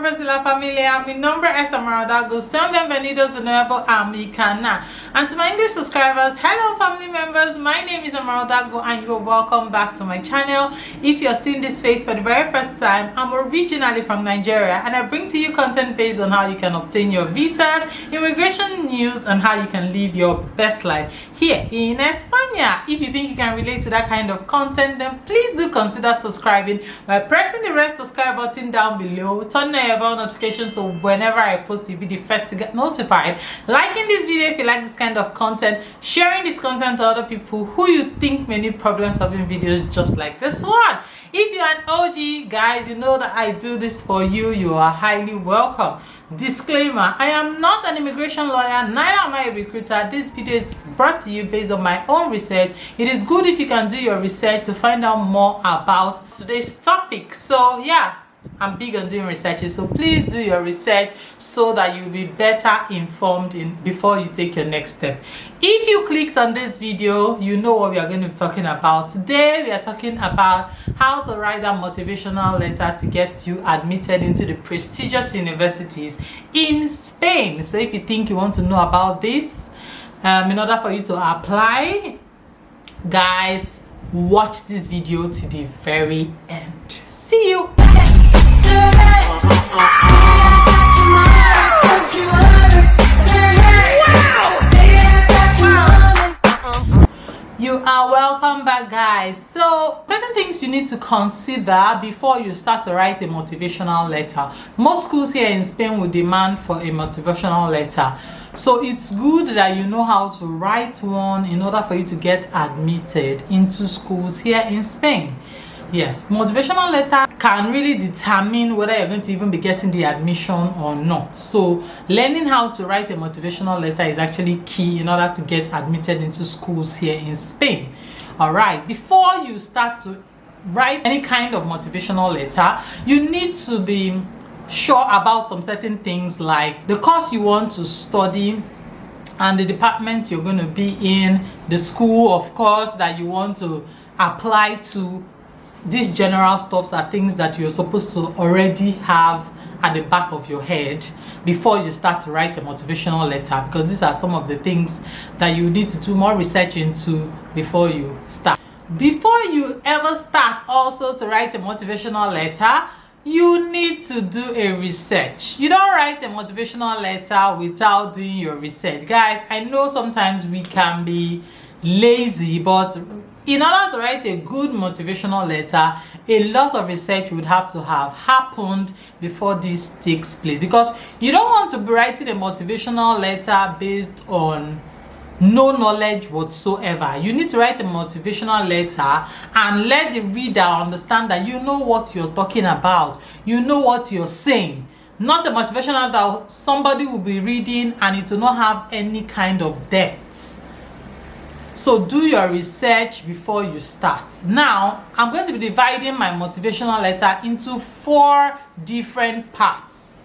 members de la familia. Mi nombre es Amaradago. Sean bienvenidos de nuevo a mi canal. And to my English subscribers, hello family members. My name is Amaradago and you are welcome back to my channel. If you're seeing this face for the very first time, I'm originally from Nigeria and I bring to you content based on how you can obtain your visas, immigration news, and how you can live your best life here in España. If you think you can relate to that kind of content, then please do consider subscribing by pressing the red subscribe button down below. Turn on your bell notification so whenever I post you'll be the first to get notified. Liking this video if you like this kind of content, sharing this content to other people who you think may need problem solving videos just like this one. If you're an OG guys, you know that I do this for you. You are highly welcome. Disclaimer, I am not an immigration lawyer, neither am I a recruiter. This video is brought to you based on my own research. It is good if you can do your research to find out more about today's topic. So yeah, I'm big on doing researches, so please do your research so that you'll be better informed before you take your next step. If you clicked on this video, you know what we are going to be talking about. Today we are talking about how to write a motivational letter to get you admitted into the prestigious universities in Spain. So if you think you want to know about this, in order for you to apply, guys, watch this video to the very end. See you. You are welcome back, guys. So certain things you need to consider before you start to write a motivational letter. Most schools here in Spain will demand for a motivational letter, so it's good that you know how to write one in order for you to get admitted into schools here in Spain. Yes, motivational letter can really determine whether you're going to even be getting the admission or not. So learning how to write a motivational letter is actually key in order to get admitted into schools here in Spain. All right, before you start to write any kind of motivational letter, you need to be sure about some certain things like the course you want to study and the department you're going to be in, the school, of course, that you want to apply to. These general stuffs are things that you're supposed to already have at the back of your head before you start to write a motivational letter, because these are some of the things that you need to do more research into before you start. Before you ever start also to write a motivational letter, you need to do a research. You don't write a motivational letter without doing your research. Guys, I know sometimes we can be lazy, but in order to write a good motivational letter, a lot of research would have to have happened before this takes place, because you don't want to be writing a motivational letter based on no knowledge whatsoever. You need to write a motivational letter and let the reader understand that you know what you're talking about, you know what you're saying. Not a motivational that somebody will be reading and it will not have any kind of depth. So do your research before you start. Now, I'm going to be dividing my motivational letter into 4 different parts.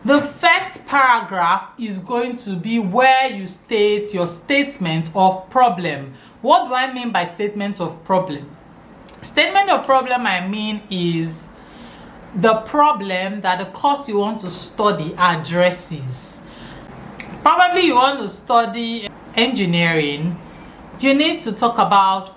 The first paragraph is going to be where you state your statement of problem. What do I mean by statement of problem? Statement of problem, I mean, is the problem that the course you want to study addresses. Probably you want to study engineering. You need to talk about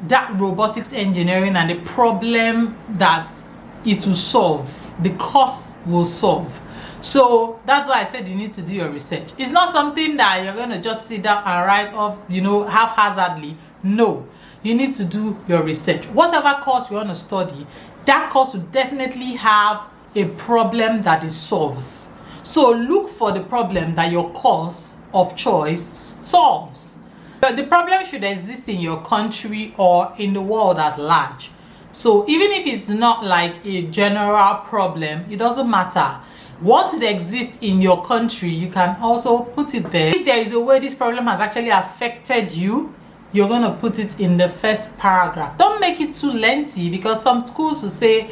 that robotics engineering and the problem that it will solve, the course will solve. So that's why I said you need to do your research. It's not something that you're going to just sit down and write off, haphazardly. No, you need to do your research. Whatever course you want to study, that course will definitely have a problem that it solves. So look for the problem that your course of choice solves. But the problem should exist in your country or in the world at large. So even if it's not like a general problem, it doesn't matter. Once it exists in your country, you can also put it there. If there is a way this problem has actually affected you, you're going to put it in the first paragraph. Don't make it too lengthy, because some schools will say,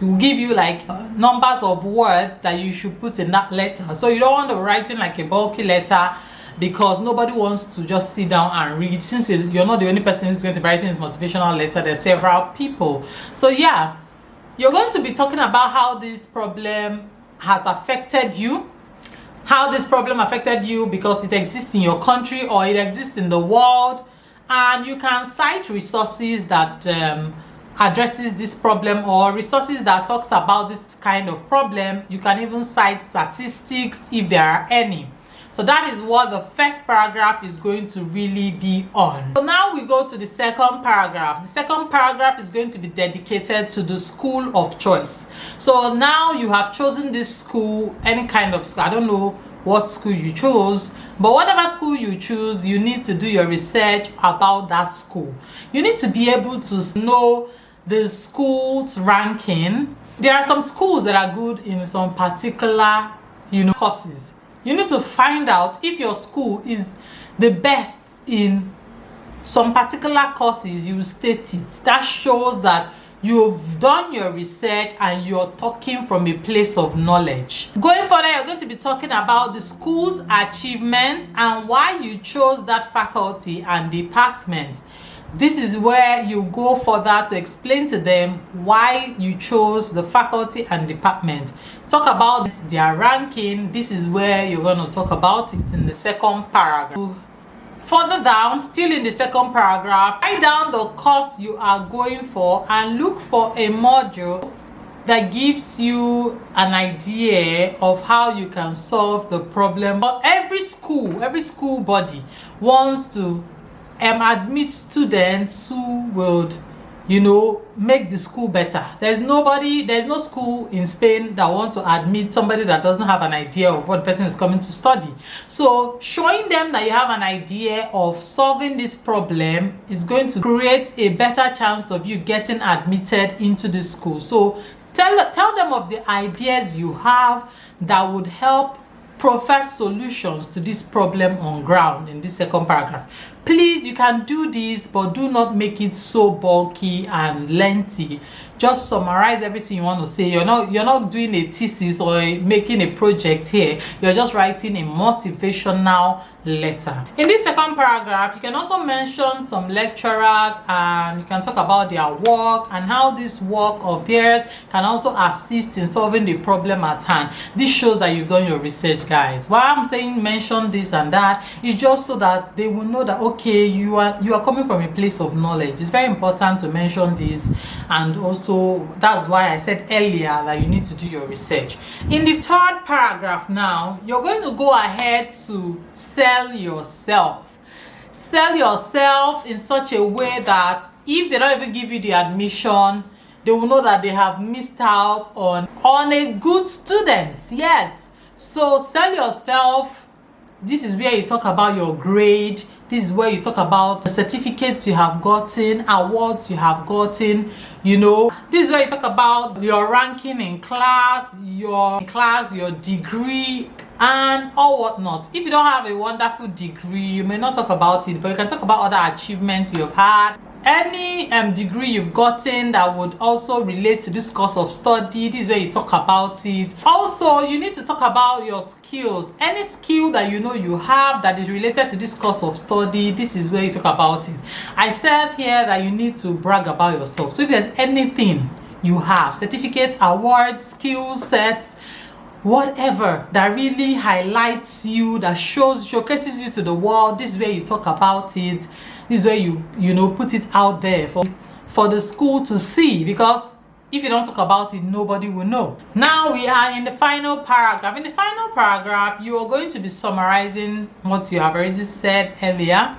will give you like numbers of words that you should put in that letter. So you don't want to write in like a bulky letter, because nobody wants to just sit down and read. Since you're not the only person who's going to be writing this motivational letter, there's several people. So yeah, You're going to be talking about how this problem has affected you, how this problem affected you because it exists in your country or it exists in the world, and you can cite resources that addresses this problem or resources that talks about this kind of problem. You can even cite statistics if there are any. So that is what the first paragraph is going to really be on. So now we go to the second paragraph. The second paragraph is going to be dedicated to the school of choice. So now you have chosen this school, any kind of school. I don't know what school you chose, but whatever school you choose, you need to do your research about that school. You need to be able to know the school's ranking. There are some schools that are good in some particular, courses. You need to find out if your school is the best in some particular courses. You state it. That shows that you've done your research and you're talking from a place of knowledge. Going further, you're going to be talking about the school's achievement and why you chose that faculty and department. This is where you go further to explain to them why you chose the faculty and department. Talk about their ranking. This is where you're going to talk about it in the second paragraph. Further down, still in the second paragraph, write down the course you are going for and look for a module that gives you an idea of how you can solve the problem. But every school body wants to admit students who would make the school better. There's no school in Spain that wants to admit somebody that doesn't have an idea of what the person is coming to study. So showing them that you have an idea of solving this problem is going to create a better chance of you getting admitted into the school. So tell them of the ideas you have that would help profess solutions to this problem on ground in this second paragraph. Please, you can do this, but do not make it so bulky and lengthy. Just summarize everything you want to say. You're not doing a thesis or making a project here. You're just writing a motivational letter. In this second paragraph, you can also mention some lecturers and you can talk about their work and how this work of theirs can also assist in solving the problem at hand. This shows that you've done your research, guys. Why I'm saying mention this and that is just so that they will know that okay, you are coming from a place of knowledge. It's very important to mention this, and also that's why I said earlier that you need to do your research. In the third paragraph now, you're going to go ahead to sell yourself. Sell yourself in such a way that if they don't even give you the admission, they will know that they have missed out on a good student. Yes. So sell yourself. This is where you talk about your grade. This is where you talk about the certificates you have gotten, awards you have gotten, This is where you talk about your ranking in class, your degree, and all whatnot. If you don't have a wonderful degree, you may not talk about it, but you can talk about other achievements you've had. Any degree you've gotten that would also relate to this course of study. This is where you talk about it. Also, you need to talk about your skills. Any skill that you have that is related to this course of study, this is where you talk about it. I said here that you need to brag about yourself. So if there's anything you have, certificates, awards, skill sets, whatever that really highlights you, that showcases you to the world, this is where you talk about it. This is where you put it out there for the school to see, because if you don't talk about it, nobody will know. Now we are in the final paragraph. In the final paragraph, you are going to be summarizing what you have already said earlier,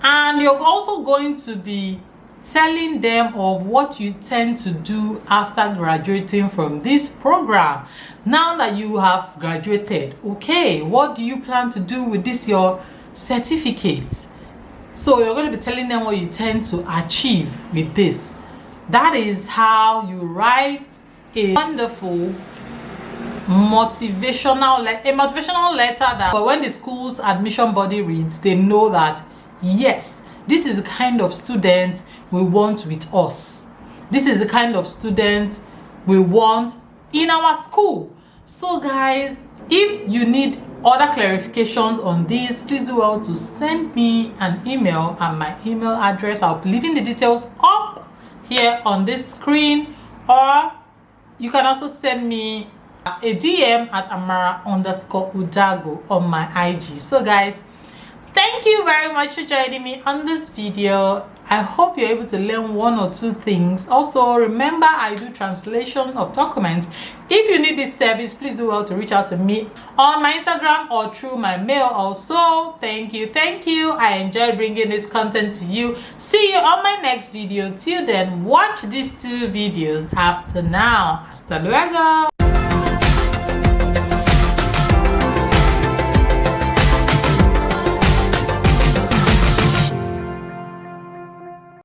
and you're also going to be telling them of what you tend to do after graduating from this program. Now that you have graduated, okay, what do you plan to do with this your certificate? So you're going to be telling them what you tend to achieve with this. That is how you write a wonderful motivational letter that when the school's admission body reads, they know that yes, this is the kind of student we want with us. This is the kind of student we want in our school. So guys, if you need other clarifications on this, please do well to send me an email, and my email address, I'll be leaving the details up here on this screen, or you can also send me a DM at amara_udago on my IG. So guys, thank you very much for joining me on this video. I hope you're able to learn one or two things. Also, remember, I do translation of documents. If you need this service, please do well to reach out to me on my Instagram or through my mail also. Thank you. I enjoyed bringing this content to you. See you on my next video. Till then, watch these two videos after now. Hasta luego.